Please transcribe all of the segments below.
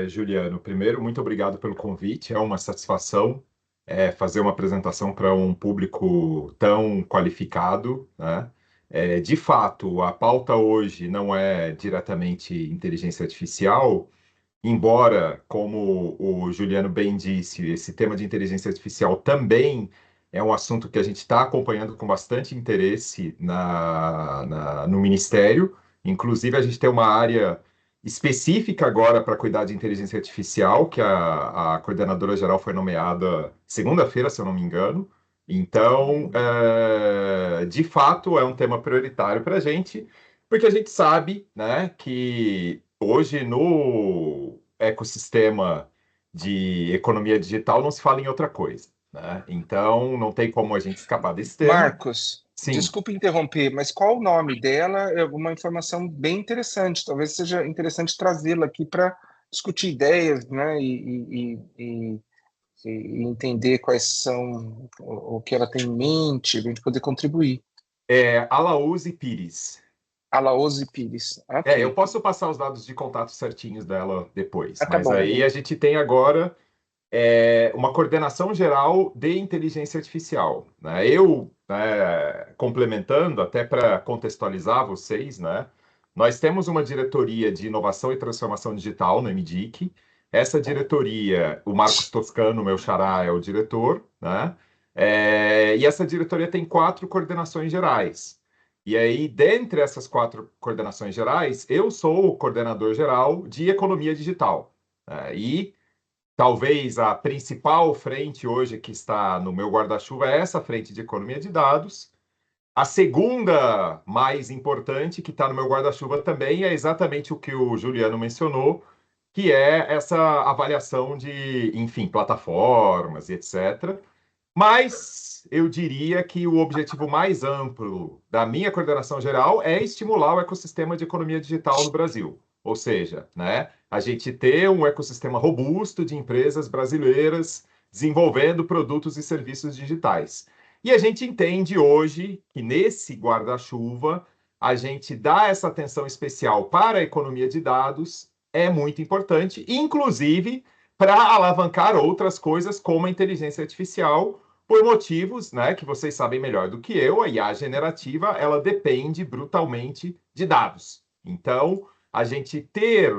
Juliano, primeiro, muito obrigado pelo convite. É uma satisfação fazer uma apresentação para um público tão qualificado, né? De fato, a pauta hoje não é diretamente inteligência artificial, embora, como o Juliano bem disse, esse tema de inteligência artificial também é um assunto que a gente está acompanhando com bastante interesse no Ministério. Inclusive, a gente tem uma área específica agora para cuidar de inteligência artificial, que a coordenadora geral foi nomeada segunda-feira, se eu não me engano. Então, de fato, é um tema prioritário para a gente, porque a gente sabe, né, que hoje no ecossistema de economia digital não se fala em outra coisa, né? Então, não tem como a gente escapar desse tema. Marcos, Sim. desculpe interromper, mas qual o nome dela? É uma informação bem interessante. Talvez seja interessante trazê-la aqui para discutir ideias, né? E entender quais são o que ela tem em mente, para a gente poder contribuir. Alaúze Pires. Alaose Pires. Eu Ok. posso passar os dados de contato certinhos dela depois, Ah, tá mas bom. aí a gente tem agora uma coordenação geral de inteligência artificial, né? Complementando, até para contextualizar vocês, né? Nós temos uma diretoria de inovação e transformação digital no MDIC. Essa diretoria, o Marcos Toscano, meu xará, é o diretor, né? E essa diretoria tem quatro coordenações gerais. E aí, dentre essas quatro coordenações gerais, eu sou o coordenador geral de economia digital, né? E talvez a principal frente hoje que está no meu guarda-chuva é essa frente de economia de dados. A segunda mais importante que está no meu guarda-chuva também é exatamente o que o Juliano mencionou, que é essa avaliação de, enfim, plataformas e etc. Mas eu diria que o objetivo mais amplo da minha coordenação geral é estimular o ecossistema de economia digital no Brasil. Ou seja, né, a gente ter um ecossistema robusto de empresas brasileiras desenvolvendo produtos e serviços digitais. E a gente entende hoje que nesse guarda-chuva a gente dá essa atenção especial para a economia de dados é muito importante, inclusive para alavancar outras coisas como a inteligência artificial por motivos, né, que vocês sabem melhor do que eu, a IA generativa, ela depende brutalmente de dados. Então, a gente ter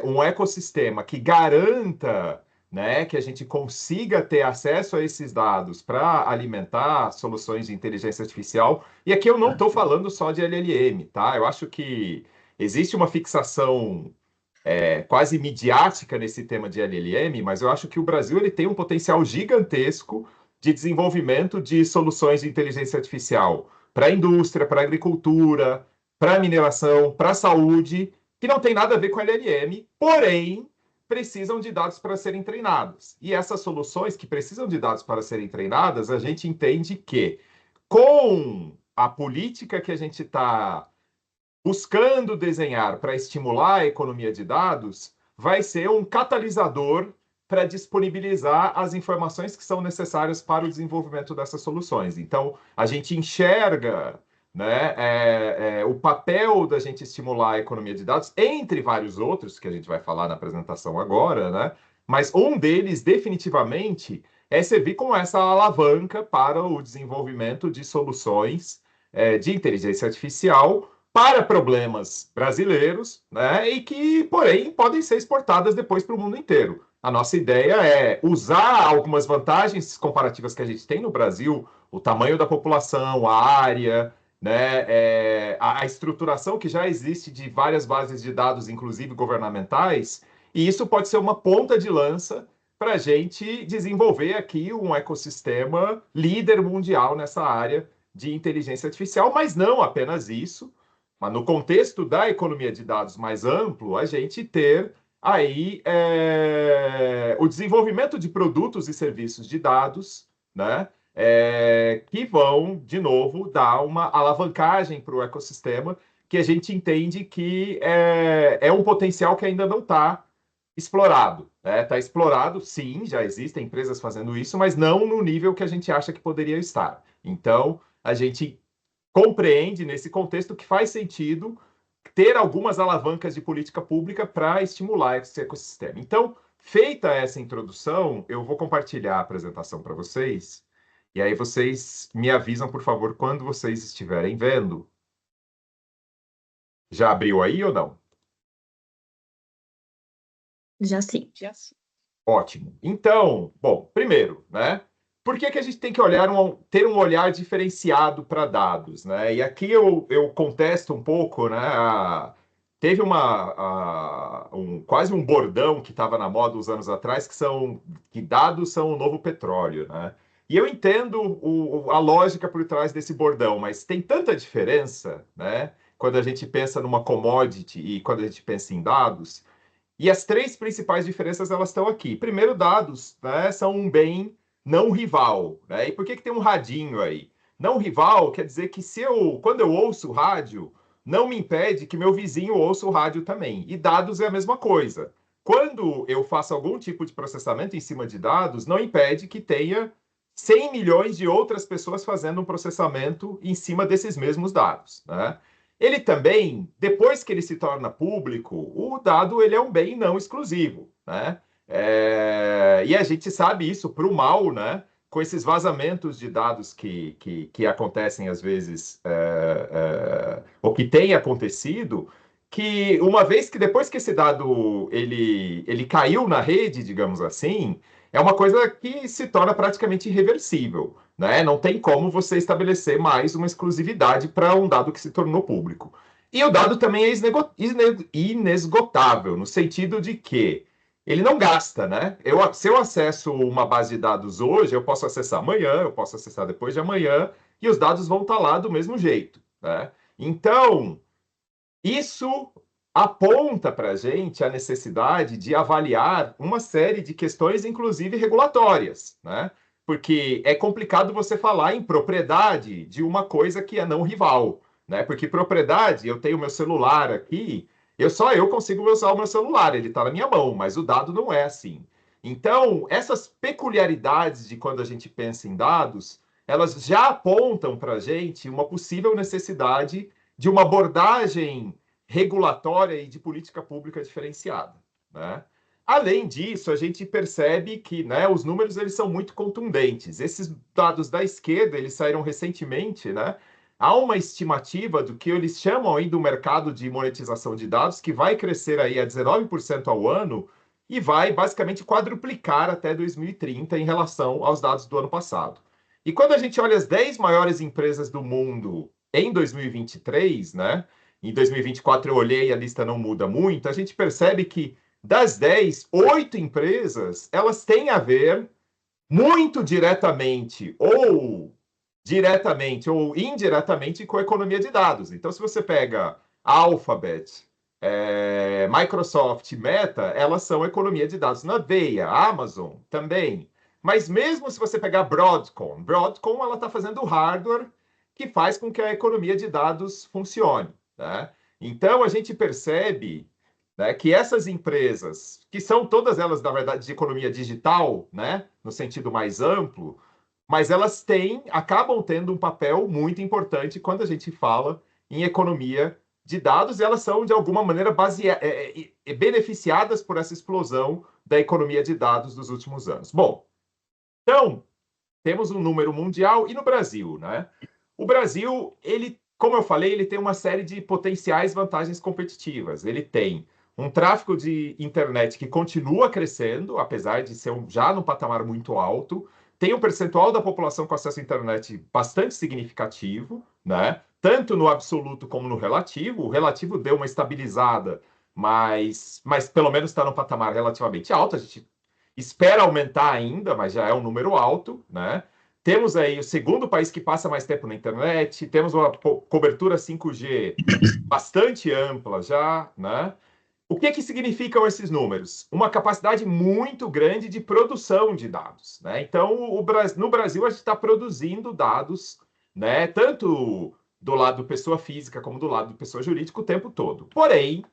um ecossistema que garanta, né, que a gente consiga ter acesso a esses dados para alimentar soluções de inteligência artificial. E aqui eu não estou falando só de LLM, tá? Eu acho que existe uma fixação quase midiática nesse tema de LLM, mas eu acho que o Brasil ele tem um potencial gigantesco de desenvolvimento de soluções de inteligência artificial para a indústria, para a agricultura, para a mineração, para a saúde, que não tem nada a ver com LLM, porém precisam de dados para serem treinadas. E essas soluções que precisam de dados para serem treinadas, a gente entende que com a política que a gente está buscando desenhar para estimular a economia de dados, vai ser um catalisador para disponibilizar as informações que são necessárias para o desenvolvimento dessas soluções. Então, a gente enxerga, né, o papel da gente estimular a economia de dados, entre vários outros, que a gente vai falar na apresentação agora, né? Mas um deles, definitivamente, é servir como essa alavanca para o desenvolvimento de soluções de inteligência artificial para problemas brasileiros, né, e que, porém, podem ser exportadas depois para o mundo inteiro. A nossa ideia é usar algumas vantagens comparativas que a gente tem no Brasil, o tamanho da população, a área, né, a estruturação que já existe de várias bases de dados, inclusive governamentais, e isso pode ser uma ponta de lança para a gente desenvolver aqui um ecossistema líder mundial nessa área de inteligência artificial, mas não apenas isso, mas no contexto da economia de dados mais amplo, a gente ter aí o desenvolvimento de produtos e serviços de dados, né? Que vão, de novo, dar uma alavancagem para o ecossistema que a gente entende que é um potencial que ainda não está explorado. Está explorado, sim, já existem empresas fazendo isso, mas não no nível que a gente acha que poderia estar. Então, a gente compreende nesse contexto que faz sentido ter algumas alavancas de política pública para estimular esse ecossistema. Então, feita essa introdução, eu vou compartilhar a apresentação para vocês, e aí vocês me avisam, por favor, quando vocês estiverem vendo. Já abriu aí ou não? Já sim. Ótimo. Então, bom, primeiro, né? Por que a gente tem que ter um olhar diferenciado para dados, né? E aqui eu contesto um pouco, né? Teve quase um bordão que estava na moda uns anos atrás, que dados são o novo petróleo, né? E eu entendo a lógica por trás desse bordão, mas tem tanta diferença, né? Quando a gente pensa numa commodity e quando a gente pensa em dados. E as três principais diferenças elas estão aqui. Primeiro, dados, né, são um bem não rival, né? E por que tem um radinho aí? Não rival quer dizer que quando eu ouço rádio, não me impede que meu vizinho ouça o rádio também. E dados é a mesma coisa. Quando eu faço algum tipo de processamento em cima de dados, não impede que tenha 100 milhões de outras pessoas fazendo um processamento em cima desses mesmos dados, né? Ele também, depois que ele se torna público, o dado ele é um bem não exclusivo, né? E a gente sabe isso para o mal, né? Com esses vazamentos de dados que acontecem às vezes, ou que tem acontecido, que uma vez que depois que esse dado ele caiu na rede, digamos assim, é uma coisa que se torna praticamente irreversível, né? Não tem como você estabelecer mais uma exclusividade para um dado que se tornou público. E o dado também é inesgotável, no sentido de que ele não gasta, né? Se eu acesso uma base de dados hoje, eu posso acessar amanhã, eu posso acessar depois de amanhã, e os dados vão estar lá do mesmo jeito, né? Então, isso aponta para a gente a necessidade de avaliar uma série de questões, inclusive regulatórias, né? Porque é complicado você falar em propriedade de uma coisa que é não rival, né? Porque propriedade, eu tenho meu celular aqui, só eu consigo usar o meu celular, ele está na minha mão, mas o dado não é assim. Então, essas peculiaridades de quando a gente pensa em dados, elas já apontam para a gente uma possível necessidade de uma abordagem regulatória e de política pública diferenciada, né? Além disso, a gente percebe que, né, os números eles são muito contundentes. Esses dados da esquerda, eles saíram recentemente, né? Há uma estimativa do que eles chamam aí do mercado de monetização de dados, que vai crescer aí a 19% ao ano e vai basicamente quadruplicar até 2030 em relação aos dados do ano passado. E quando a gente olha as 10 maiores empresas do mundo em 2023, né? Em 2024 eu olhei e a lista não muda muito, a gente percebe que das 10, 8 empresas, elas têm a ver muito diretamente ou indiretamente com a economia de dados. Então, se você pega Alphabet, Microsoft, Meta, elas são economia de dados na veia. Amazon também. Mas mesmo se você pegar Broadcom ela está fazendo hardware que faz com que a economia de dados funcione, né? Então, a gente percebe, né, que essas empresas, que são todas elas, na verdade, de economia digital, né, no sentido mais amplo, mas elas acabam tendo um papel muito importante quando a gente fala em economia de dados, e elas são, de alguma maneira, beneficiadas por essa explosão da economia de dados dos últimos anos. Bom, então, temos um número mundial e no Brasil, né? O Brasil, como eu falei, ele tem uma série de potenciais vantagens competitivas. Ele tem um tráfego de internet que continua crescendo, apesar de ser já num patamar muito alto. Tem um percentual da população com acesso à internet bastante significativo, né? Tanto no absoluto como no relativo. O relativo deu uma estabilizada, mas pelo menos está num patamar relativamente alto. A gente espera aumentar ainda, mas já é um número alto, né? Temos aí o segundo país que passa mais tempo na internet, temos uma cobertura 5G bastante ampla já, né? O que significam esses números? Uma capacidade muito grande de produção de dados, né? Então, no Brasil, a gente está produzindo dados, né? Tanto do lado pessoa física como do lado pessoa jurídica o tempo todo. Porém,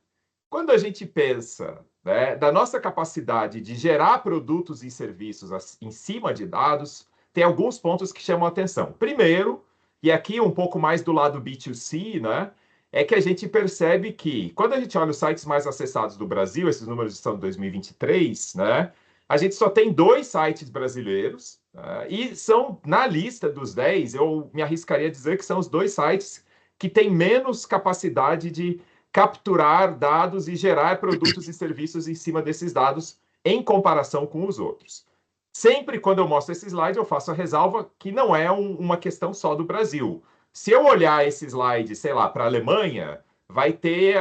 quando a gente pensa, né, da nossa capacidade de gerar produtos e serviços em cima de dados, tem alguns pontos que chamam a atenção. Primeiro, e aqui um pouco mais do lado B2C, né, é que a gente percebe que, quando a gente olha os sites mais acessados do Brasil, esses números são de 2023, né? A gente só tem 2 sites brasileiros, né, e são, na lista dos 10, eu me arriscaria a dizer que são os 2 sites que têm menos capacidade de capturar dados e gerar produtos e serviços em cima desses dados em comparação com os outros. Sempre quando eu mostro esse slide, eu faço a ressalva que não é uma questão só do Brasil. Se eu olhar esse slide, sei lá, para a Alemanha, vai ter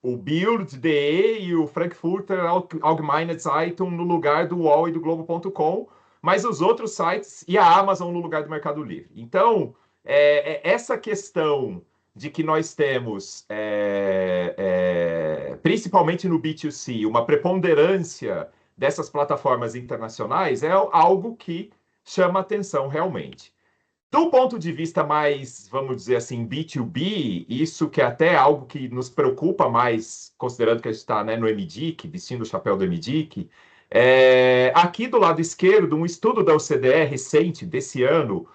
o Bild.de e o Frankfurter Allgemeine Zeitung no lugar do UOL e do Globo.com, mas os outros sites e a Amazon no lugar do Mercado Livre. Então, essa questão de que nós temos, principalmente no B2C, uma preponderância dessas plataformas internacionais é algo que chama atenção realmente. Do ponto de vista mais, vamos dizer assim, B2B, isso que é até algo que nos preocupa mais, considerando que a gente está, né, no MDIC, vestindo o chapéu do MDIC, aqui do lado esquerdo, um estudo da OCDE recente, desse ano,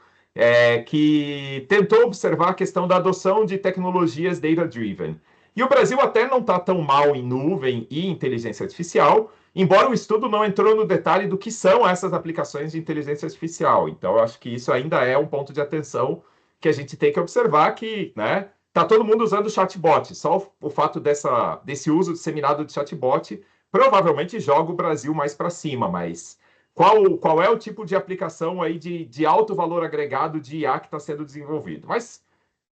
que tentou observar a questão da adoção de tecnologias data-driven. E o Brasil até não está tão mal em nuvem e inteligência artificial, embora o estudo não entrou no detalhe do que são essas aplicações de inteligência artificial. Então, eu acho que isso ainda é um ponto de atenção que a gente tem que observar que, né, tá todo mundo usando chatbot. Só o fato desse uso disseminado de chatbot provavelmente joga o Brasil mais para cima, mas qual é o tipo de aplicação aí de alto valor agregado de IA que está sendo desenvolvido? Mas,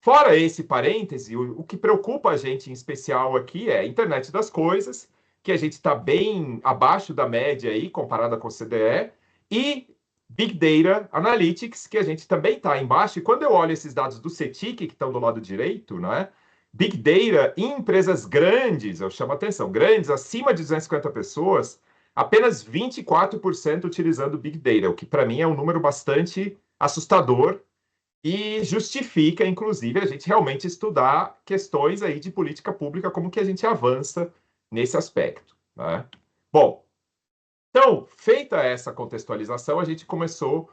fora esse parêntese, o que preocupa a gente em especial aqui é a internet das coisas, que a gente está bem abaixo da média aí, comparada com o CDE, e Big Data Analytics, que a gente também está embaixo. E quando eu olho esses dados do CETIC, que estão do lado direito, né? Big Data em empresas grandes, eu chamo a atenção, grandes, acima de 250 pessoas, apenas 24% utilizando Big Data, o que para mim é um número bastante assustador e justifica, inclusive, a gente realmente estudar questões aí de política pública, como que a gente avança nesse aspecto, né? Bom, então, feita essa contextualização, a gente começou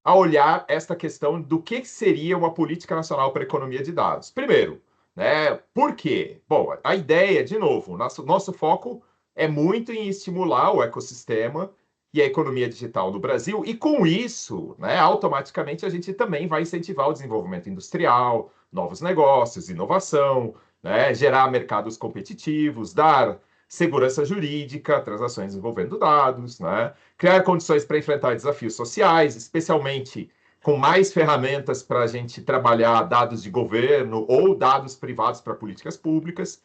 a olhar esta questão do que seria uma política nacional para a economia de dados. Primeiro, né, por quê? Bom, a ideia, de novo, nosso foco é muito em estimular o ecossistema e a economia digital no Brasil, e com isso, né, automaticamente a gente também vai incentivar o desenvolvimento industrial, novos negócios, inovação, né, gerar mercados competitivos, dar segurança jurídica, transações envolvendo dados, né, criar condições para enfrentar desafios sociais, especialmente com mais ferramentas para a gente trabalhar dados de governo ou dados privados para políticas públicas.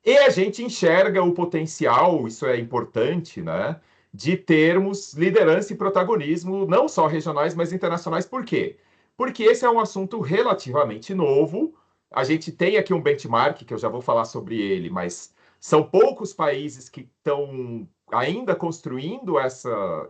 E a gente enxerga o potencial, isso é importante, né, de termos liderança e protagonismo, não só regionais, mas internacionais. Por quê? Porque esse é um assunto relativamente novo. A gente tem aqui um benchmark, que eu já vou falar sobre ele, mas são poucos países que estão ainda construindo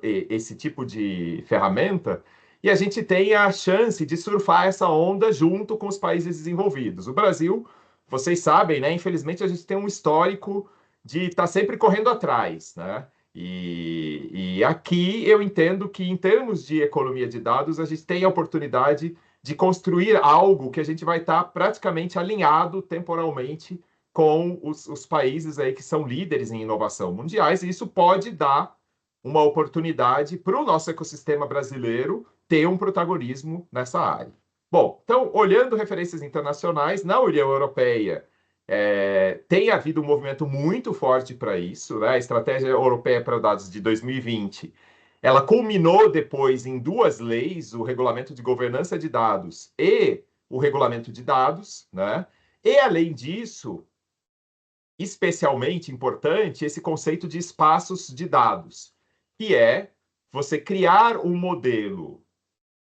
esse tipo de ferramenta, e a gente tem a chance de surfar essa onda junto com os países desenvolvidos. O Brasil, vocês sabem, né? Infelizmente, a gente tem um histórico de estar sempre correndo atrás, né? E aqui eu entendo que, em termos de economia de dados, a gente tem a oportunidade de construir algo que a gente vai estar praticamente alinhado temporalmente com os países aí que são líderes em inovação mundiais, e isso pode dar uma oportunidade para o nosso ecossistema brasileiro ter um protagonismo nessa área. Bom, então, olhando referências internacionais, na União Europeia, tem havido um movimento muito forte para isso, né? A Estratégia Europeia para Dados de 2020, ela culminou depois em 2 leis, o Regulamento de Governança de Dados e o Regulamento de Dados, né? E, além disso, especialmente importante esse conceito de espaços de dados, que é você criar um modelo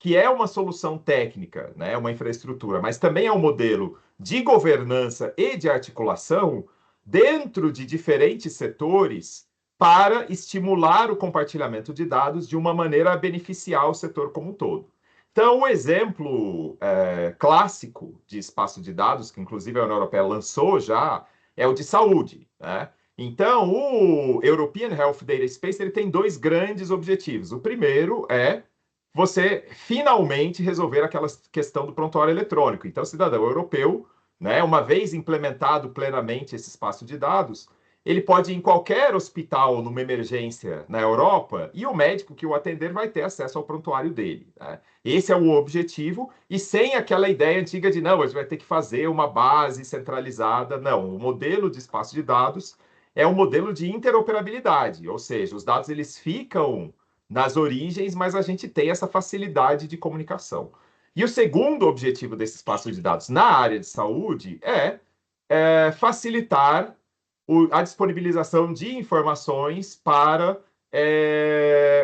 que é uma solução técnica, né, uma infraestrutura, mas também é um modelo de governança e de articulação dentro de diferentes setores para estimular o compartilhamento de dados de uma maneira a beneficiar o setor como um todo. Então, o exemplo clássico de espaço de dados, que inclusive a União Europeia lançou já, é o de saúde, né? Então, o European Health Data Space ele tem 2 grandes objetivos. O primeiro é você finalmente resolver aquela questão do prontuário eletrônico. Então, o cidadão europeu né? Uma vez implementado plenamente esse espaço de dados, ele pode ir em qualquer hospital numa emergência na Europa e o médico que o atender vai ter acesso ao prontuário dele, né? Esse é o objetivo, e sem aquela ideia antiga de não, a gente vai ter que fazer uma base centralizada. Não, o modelo de espaço de dados é um modelo de interoperabilidade, ou seja, os dados eles ficam nas origens, mas a gente tem essa facilidade de comunicação. E o segundo objetivo desse espaço de dados na área de saúde é facilitar a disponibilização de informações para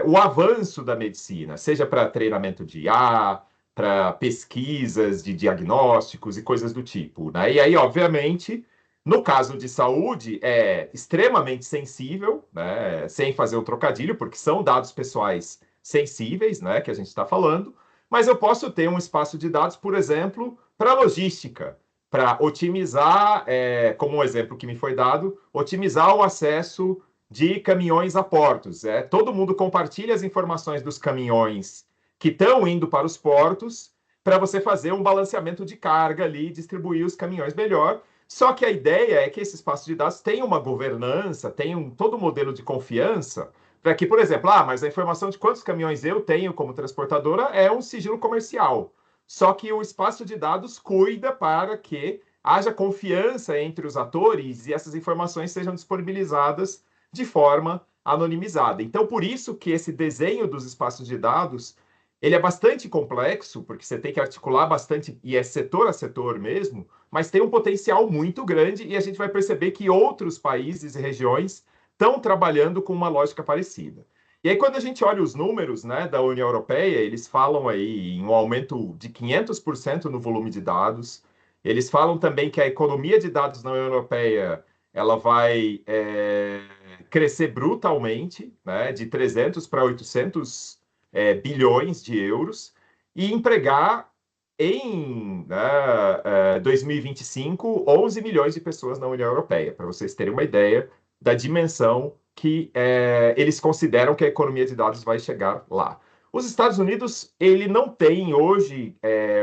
o avanço da medicina, seja para treinamento de IA, para pesquisas de diagnósticos e coisas do tipo, né? E aí, obviamente, no caso de saúde, é extremamente sensível, né? Sem fazer um trocadilho, porque são dados pessoais sensíveis, né? Que a gente está falando, mas eu posso ter um espaço de dados, por exemplo, para logística, para otimizar, como um exemplo que me foi dado, otimizar o acesso de caminhões a portos. Todo mundo compartilha as informações dos caminhões que estão indo para os portos para você fazer um balanceamento de carga ali, distribuir os caminhões melhor. Só que a ideia é que esse espaço de dados tenha uma governança, tenha todo um modelo de confiança, para que, por exemplo, mas a informação de quantos caminhões eu tenho como transportadora é um sigilo comercial. Só que o espaço de dados cuida para que haja confiança entre os atores e essas informações sejam disponibilizadas de forma anonimizada. Então, por isso que esse desenho dos espaços de dados, ele é bastante complexo, porque você tem que articular bastante, e é setor a setor mesmo, mas tem um potencial muito grande, e a gente vai perceber que outros países e regiões estão trabalhando com uma lógica parecida. E aí, quando a gente olha os números, né, da União Europeia, eles falam aí em um aumento de 500% no volume de dados. Eles falam também que a economia de dados na União Europeia ela vai crescer brutalmente, né, de 300 para 800 bilhões de euros, e empregar em 2025 11 milhões de pessoas na União Europeia, para vocês terem uma ideia da dimensão que eles consideram que a economia de dados vai chegar lá. Os Estados Unidos, ele não tem hoje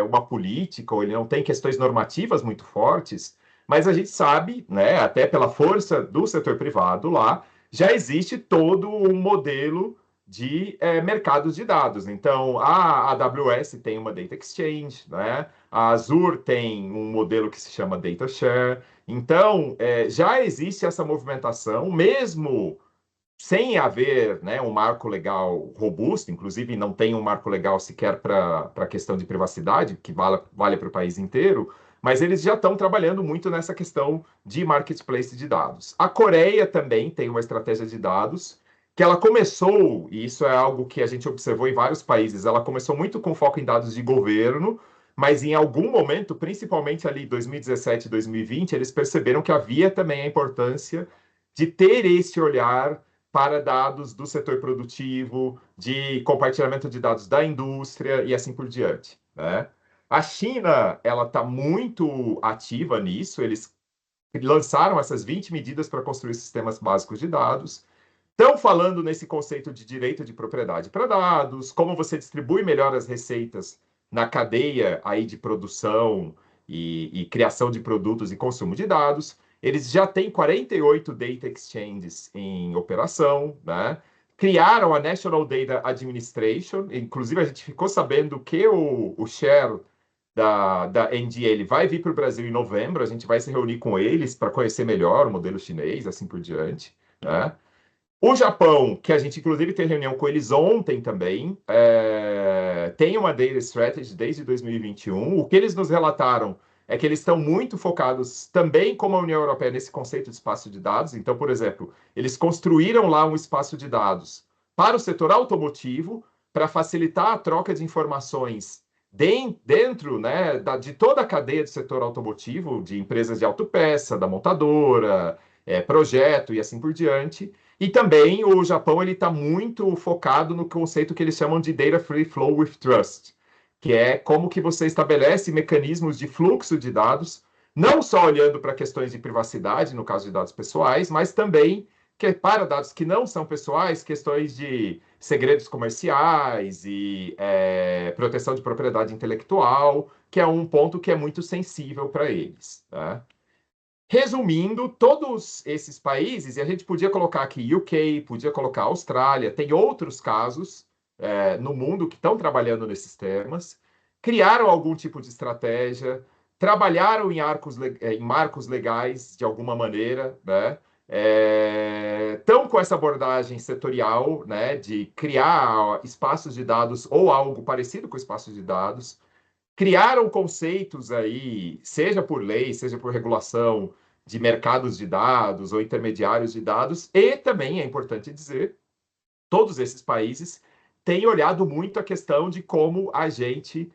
uma política, ou ele não tem questões normativas muito fortes, mas a gente sabe, né, até pela força do setor privado lá, já existe todo um modelo de mercados de dados. Então, a AWS tem uma Data Exchange, né? A Azure tem um modelo que se chama Data Share. Então, já existe essa movimentação, mesmo sem haver, né, um marco legal robusto, inclusive não tem um marco legal sequer para a questão de privacidade, que vale para o país inteiro, mas eles já estão trabalhando muito nessa questão de marketplace de dados. A Coreia também tem uma estratégia de dados que ela começou, e isso é algo que a gente observou em vários países, ela começou muito com foco em dados de governo, mas em algum momento, principalmente ali 2017, 2020, eles perceberam que havia também a importância de ter esse olhar para dados do setor produtivo, de compartilhamento de dados da indústria e assim por diante, né? A China, ela está muito ativa nisso, eles lançaram essas 20 medidas para construir sistemas básicos de dados, estão falando nesse conceito de direito de propriedade para dados, como você distribui melhor as receitas na cadeia aí de produção e criação de produtos e consumo de dados. Eles já têm 48 data exchanges em operação, né? Criaram a National Data Administration, inclusive a gente ficou sabendo que o share da NDA ele vai vir para o Brasil em novembro, a gente vai se reunir com eles para conhecer melhor o modelo chinês, assim por diante, né? O Japão, que a gente inclusive teve reunião com eles ontem também, tem uma Data Strategy desde 2021. O que eles nos relataram é que eles estão muito focados também, como a União Europeia, nesse conceito de espaço de dados. Então, por exemplo, eles construíram lá um espaço de dados para o setor automotivo, para facilitar a troca de informações dentro, né, de toda a cadeia do setor automotivo, de empresas de autopeça, da montadora, projeto e assim por diante. E também o Japão ele está muito focado no conceito que eles chamam de Data Free Flow with Trust, que é como que você estabelece mecanismos de fluxo de dados, não só olhando para questões de privacidade, no caso de dados pessoais, mas também que para dados que não são pessoais, questões de segredos comerciais e proteção de propriedade intelectual, que é um ponto que é muito sensível para eles, tá? Resumindo, todos esses países, e a gente podia colocar aqui UK, podia colocar Austrália, tem outros casos no mundo que estão trabalhando nesses temas, criaram algum tipo de estratégia, trabalharam em marcos legais de alguma maneira, né? Estão com essa abordagem setorial, né, de criar espaços de dados ou algo parecido com espaços de dados, criaram conceitos aí, seja por lei, seja por regulação, de mercados de dados ou intermediários de dados, e também é importante dizer, todos esses países têm olhado muito a questão de como a gente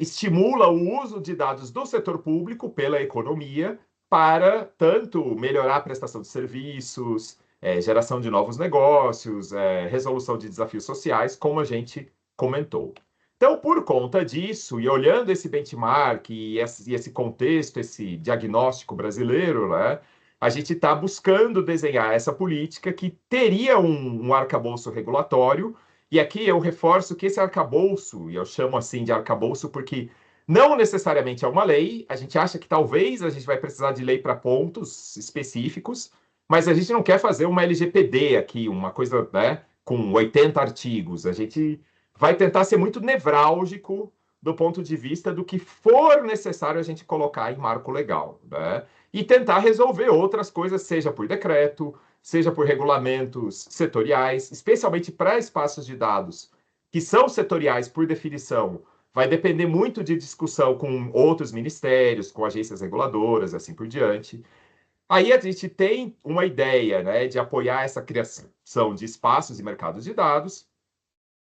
estimula o uso de dados do setor público pela economia para tanto melhorar a prestação de serviços, geração de novos negócios, resolução de desafios sociais, como a gente comentou. Então, por conta disso, e olhando esse benchmark e esse contexto, esse diagnóstico brasileiro, né, a gente está buscando desenhar essa política que teria um arcabouço regulatório, e aqui eu reforço que esse arcabouço, e eu chamo assim de arcabouço porque não necessariamente é uma lei, a gente acha que talvez a gente vai precisar de lei para pontos específicos, mas a gente não quer fazer uma LGPD aqui, uma coisa, né, com 80 artigos, a gente vai tentar ser muito nevrálgico do ponto de vista do que for necessário a gente colocar em marco legal, né? E tentar resolver outras coisas, seja por decreto, seja por regulamentos setoriais, especialmente para espaços de dados que são setoriais por definição, vai depender muito de discussão com outros ministérios, com agências reguladoras, assim por diante. Aí a gente tem uma ideia, né, de apoiar essa criação de espaços e mercados de dados.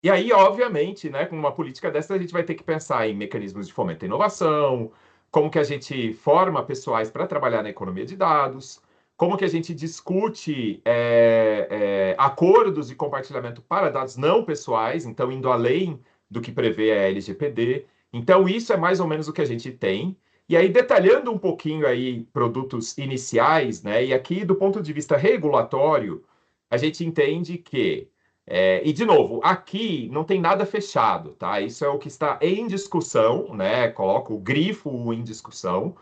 E aí, obviamente, né, com uma política dessa, a gente vai ter que pensar em mecanismos de fomento à inovação, como que a gente forma pessoais para trabalhar na economia de dados, como que a gente discute acordos de compartilhamento para dados não pessoais, então indo além do que prevê a LGPD. Então, isso é mais ou menos o que a gente tem. E aí, detalhando um pouquinho aí produtos iniciais, né, e aqui do ponto de vista regulatório, a gente entende que e, de novo, aqui não tem nada fechado, tá? Isso é o que está em discussão, né? Coloco o grifo em discussão,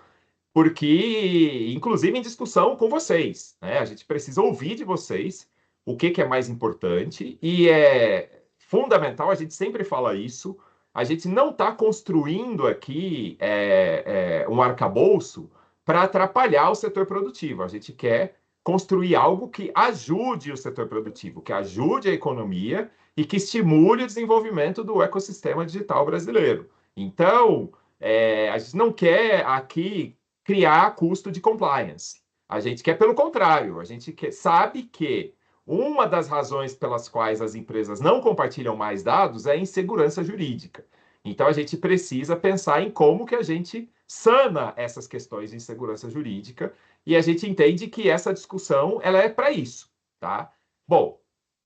porque, inclusive, em discussão com vocês, né? A gente precisa ouvir de vocês o que que é mais importante, e é fundamental, a gente sempre fala isso, a gente não está construindo aqui um arcabouço para atrapalhar o setor produtivo, a gente quer construir algo que ajude o setor produtivo, que ajude a economia e que estimule o desenvolvimento do ecossistema digital brasileiro. Então, a gente não quer aqui criar custo de compliance. A gente quer pelo contrário, a gente sabe que uma das razões pelas quais as empresas não compartilham mais dados é a insegurança jurídica. Então a gente precisa pensar em como que a gente sana essas questões de insegurança jurídica e a gente entende que essa discussão ela é para isso, tá? Bom,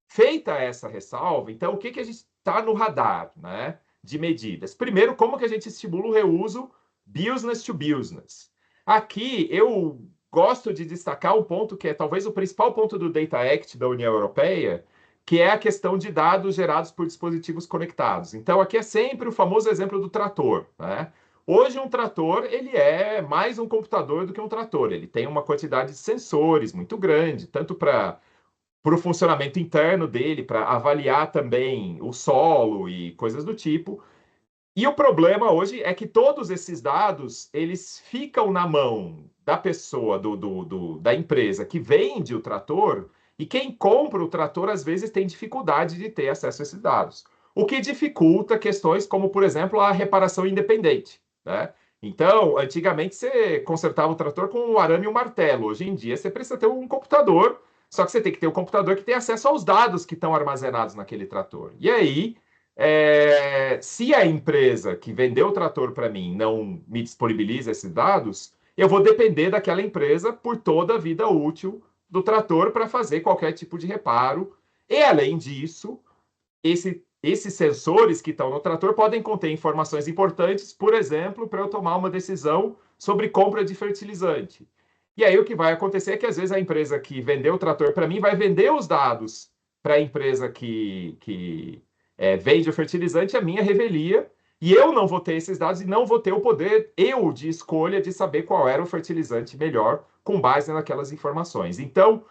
feita essa ressalva, então o que que a gente está no radar, né, de medidas? Primeiro, como que a gente estimula o reuso business to business? Aqui eu gosto de destacar um ponto que é talvez o principal ponto do Data Act da União Europeia, que é a questão de dados gerados por dispositivos conectados. Então, aqui é sempre o famoso exemplo do trator, né? Hoje, um trator, ele é mais um computador do que um trator. Ele tem uma quantidade de sensores muito grande, tanto para o funcionamento interno dele, para avaliar também o solo e coisas do tipo, e o problema hoje é que todos esses dados, eles ficam na mão da pessoa, da empresa que vende o trator, e quem compra o trator, às vezes, tem dificuldade de ter acesso a esses dados. O que dificulta questões como, por exemplo, a reparação independente, né? Então, antigamente você consertava o trator com um arame e um martelo. Hoje em dia você precisa ter um computador, só que você tem que ter um computador que tem acesso aos dados que estão armazenados naquele trator. E aí, se a empresa que vendeu o trator para mim não me disponibiliza esses dados, eu vou depender daquela empresa por toda a vida útil do trator para fazer qualquer tipo de reparo. E, além disso, esses sensores que estão no trator podem conter informações importantes, por exemplo, para eu tomar uma decisão sobre compra de fertilizante. E aí o que vai acontecer é que às vezes a empresa que vendeu o trator para mim vai vender os dados para a empresa que vende o fertilizante a minha revelia, e eu não vou ter esses dados e não vou ter o poder, eu, de escolha de saber qual era o fertilizante melhor com base naquelas informações. Então,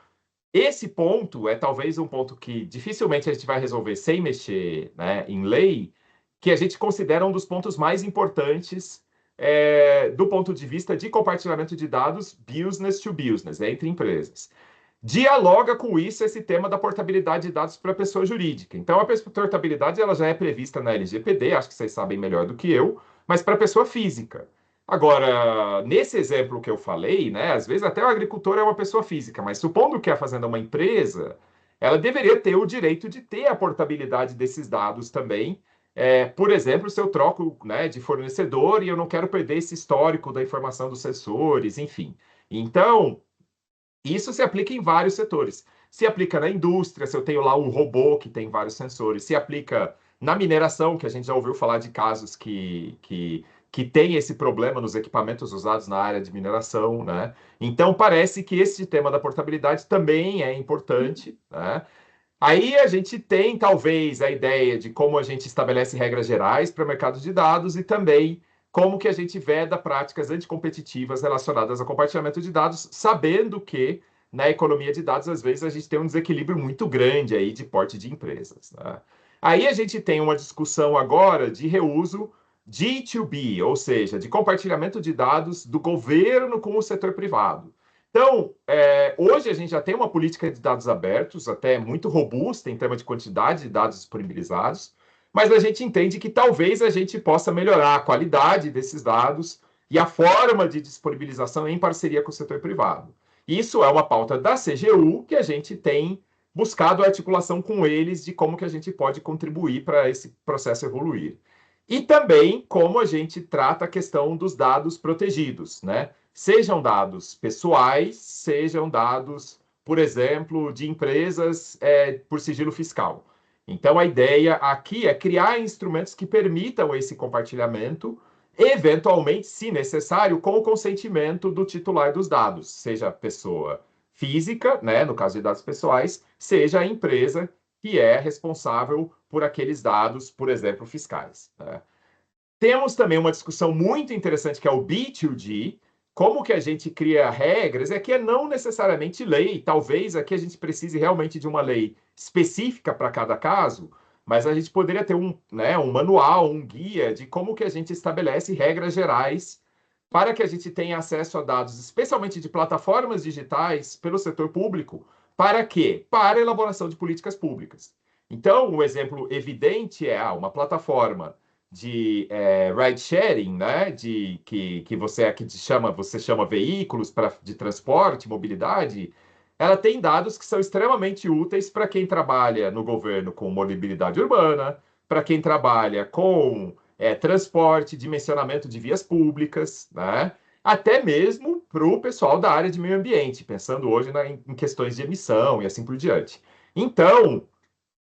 esse ponto é talvez um ponto que dificilmente a gente vai resolver sem mexer, né, em lei, que a gente considera um dos pontos mais importantes do ponto de vista de compartilhamento de dados business to business, entre empresas. Dialoga com isso esse tema da portabilidade de dados para a pessoa jurídica. Então, a portabilidade ela já é prevista na LGPD, acho que vocês sabem melhor do que eu, mas para a pessoa física. Agora, nesse exemplo que eu falei, né, às vezes até o agricultor é uma pessoa física, mas supondo que a fazenda é uma empresa, ela deveria ter o direito de ter a portabilidade desses dados também. Por exemplo, se eu troco, né, de fornecedor e eu não quero perder esse histórico da informação dos sensores, enfim. Então, isso se aplica em vários setores. Se aplica na indústria, se eu tenho lá um robô que tem vários sensores, se aplica na mineração, que a gente já ouviu falar de casos que tem esse problema nos equipamentos usados na área de mineração, né? Então, parece que esse tema da portabilidade também é importante, né? Aí a gente tem, talvez, a ideia de como a gente estabelece regras gerais para o mercado de dados e também como que a gente veda práticas anticompetitivas relacionadas ao compartilhamento de dados, sabendo que na economia de dados, às vezes, a gente tem um desequilíbrio muito grande aí de porte de empresas, né? Aí a gente tem uma discussão agora de reuso G2B, ou seja, de compartilhamento de dados do governo com o setor privado. Então, hoje a gente já tem uma política de dados abertos, até muito robusta em termos de quantidade de dados disponibilizados, mas a gente entende que talvez a gente possa melhorar a qualidade desses dados e a forma de disponibilização em parceria com o setor privado. Isso é uma pauta da CGU que a gente tem buscado a articulação com eles de como que a gente pode contribuir para esse processo evoluir. E também como a gente trata a questão dos dados protegidos, né? Sejam dados pessoais, sejam dados, por exemplo, de empresas por sigilo fiscal. Então, a ideia aqui é criar instrumentos que permitam esse compartilhamento, eventualmente, se necessário, com o consentimento do titular dos dados, seja a pessoa física, né, no caso de dados pessoais, seja a empresa que é responsável por aqueles dados, por exemplo, fiscais, né? Temos também uma discussão muito interessante que é o B2G, como que a gente cria regras, que é não necessariamente lei, talvez aqui a gente precise realmente de uma lei específica para cada caso, mas a gente poderia ter um manual, um guia de como que a gente estabelece regras gerais para que a gente tenha acesso a dados, especialmente de plataformas digitais pelo setor público, para quê? Para a elaboração de políticas públicas. Então, um exemplo evidente é uma plataforma de ride sharing, né, que você aqui você chama veículos de transporte, mobilidade, ela tem dados que são extremamente úteis para quem trabalha no governo com mobilidade urbana, para quem trabalha com transporte, dimensionamento de vias públicas, né, até mesmo para o pessoal da área de meio ambiente, pensando hoje em questões de emissão e assim por diante. Então,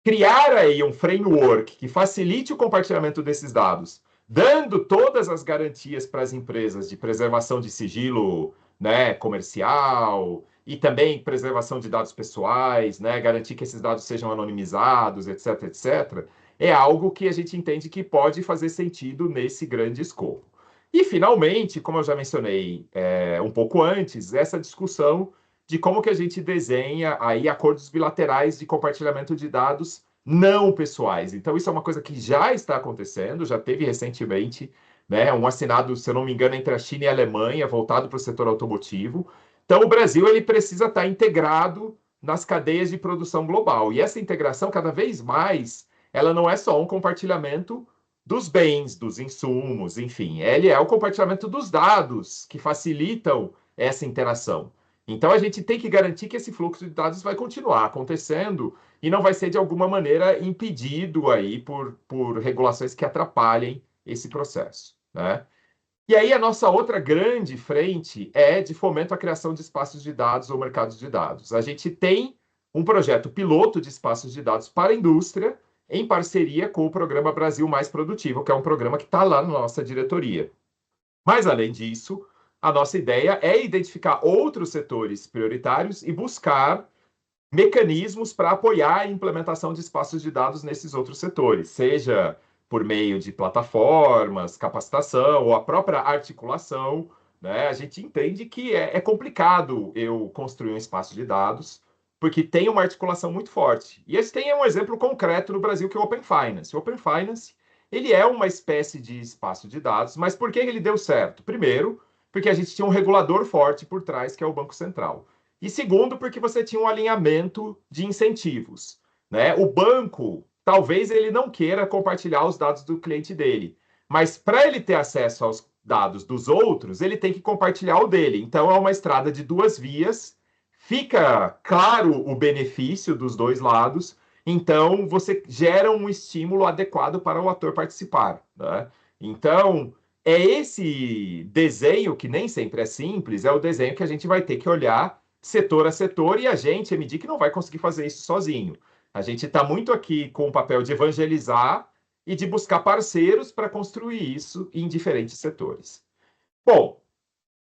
criar aí um framework que facilite o compartilhamento desses dados, dando todas as garantias para as empresas de preservação de sigilo, né, comercial e também preservação de dados pessoais, né, garantir que esses dados sejam anonimizados, etc, etc, é algo que a gente entende que pode fazer sentido nesse grande escopo. E, finalmente, como eu já mencionei um pouco antes, essa discussão de como que a gente desenha aí acordos bilaterais de compartilhamento de dados não pessoais. Então, isso é uma coisa que já está acontecendo, já teve recentemente, né, um assinado, se eu não me engano, entre a China e a Alemanha, voltado para o setor automotivo. Então, o Brasil ele precisa estar integrado nas cadeias de produção global. E essa integração, cada vez mais, ela não é só um compartilhamento dos bens, dos insumos, enfim, ele é o compartilhamento dos dados que facilitam essa interação. Então, a gente tem que garantir que esse fluxo de dados vai continuar acontecendo e não vai ser, de alguma maneira, impedido aí por regulações que atrapalhem esse processo, né? E aí, a nossa outra grande frente é de fomento à criação de espaços de dados ou mercados de dados. A gente tem um projeto piloto de espaços de dados para a indústria, em parceria com o Programa Brasil Mais Produtivo, que é um programa que está lá na nossa diretoria. Mas, além disso, a nossa ideia é identificar outros setores prioritários e buscar mecanismos para apoiar a implementação de espaços de dados nesses outros setores, seja por meio de plataformas, capacitação ou a própria articulação, né? A gente entende que é complicado eu construir um espaço de dados, porque tem uma articulação muito forte. E esse tem um exemplo concreto no Brasil, que é o Open Finance. O Open Finance, ele é uma espécie de espaço de dados, mas por que ele deu certo? Primeiro, porque a gente tinha um regulador forte por trás, que é o Banco Central. E segundo, porque você tinha um alinhamento de incentivos, né? O banco, talvez ele não queira compartilhar os dados do cliente dele, mas para ele ter acesso aos dados dos outros, ele tem que compartilhar o dele. Então é uma estrada de duas vias, fica claro o benefício dos dois lados, então você gera um estímulo adequado para o ator participar, né? Então, é esse desenho, que nem sempre é simples, é o desenho que a gente vai ter que olhar setor a setor, e a gente, a MDIC, não vai conseguir fazer isso sozinho. A gente está muito aqui com o papel de evangelizar e de buscar parceiros para construir isso em diferentes setores. Bom,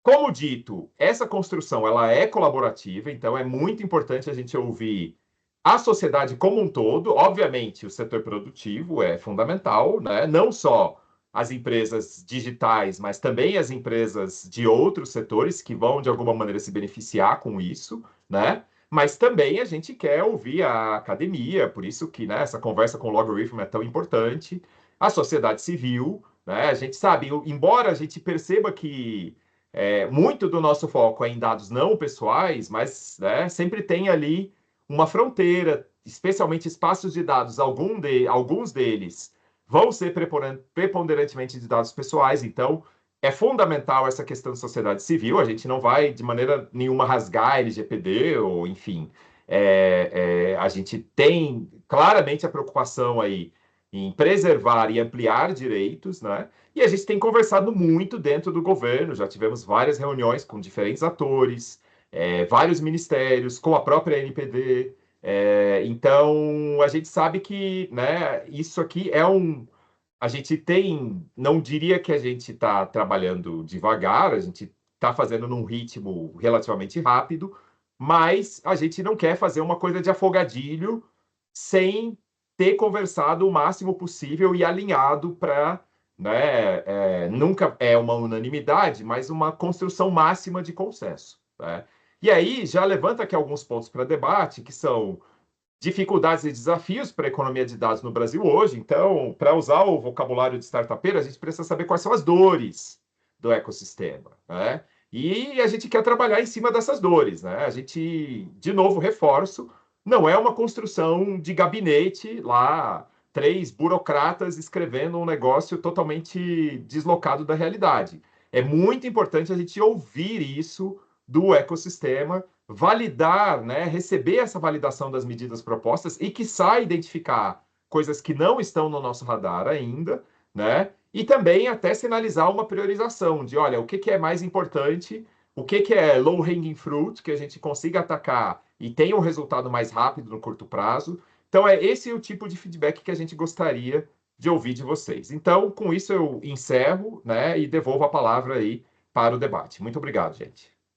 como dito, essa construção ela é colaborativa, então é muito importante a gente ouvir a sociedade como um todo. Obviamente, o setor produtivo é fundamental, né? Não só as empresas digitais, mas também as empresas de outros setores que vão, de alguma maneira, se beneficiar com isso, né? Mas também a gente quer ouvir a academia, por isso que, né, essa conversa com o Logarithm é tão importante, a sociedade civil, né? A gente sabe, embora a gente perceba que muito do nosso foco é em dados não pessoais, mas, né, sempre tem ali uma fronteira, especialmente espaços de dados, alguns deles vão ser preponderantemente de dados pessoais, então é fundamental essa questão de sociedade civil, a gente não vai de maneira nenhuma rasgar LGPD, ou enfim, a gente tem claramente a preocupação aí em preservar e ampliar direitos, né? E a gente tem conversado muito dentro do governo, já tivemos várias reuniões com diferentes atores, vários ministérios, com a própria NPD. Então, a gente sabe que, né, isso aqui é um. A gente tem. Não diria que a gente está trabalhando devagar, a gente está fazendo num ritmo relativamente rápido, mas a gente não quer fazer uma coisa de afogadilho sem ter conversado o máximo possível e alinhado para, né, nunca é uma unanimidade, mas uma construção máxima de consenso, né? E aí já levanta aqui alguns pontos para debate, que são dificuldades e desafios para a economia de dados no Brasil hoje. Então, para usar o vocabulário de startupeiro, a gente precisa saber quais são as dores do ecossistema, né? E a gente quer trabalhar em cima dessas dores, né? A gente, de novo, reforço, não é uma construção de gabinete lá, três burocratas escrevendo um negócio totalmente deslocado da realidade. É muito importante a gente ouvir isso do ecossistema, validar, né, receber essa validação das medidas propostas e, quiçá, identificar coisas que não estão no nosso radar ainda, né? E também até sinalizar uma priorização de, olha, o que é mais importante, o que é low-hanging fruit, que a gente consiga atacar e tenha um resultado mais rápido no curto prazo. Então, esse o tipo de feedback que a gente gostaria de ouvir de vocês. Então, com isso eu encerro, né, e devolvo a palavra aí para o debate. Muito obrigado, gente.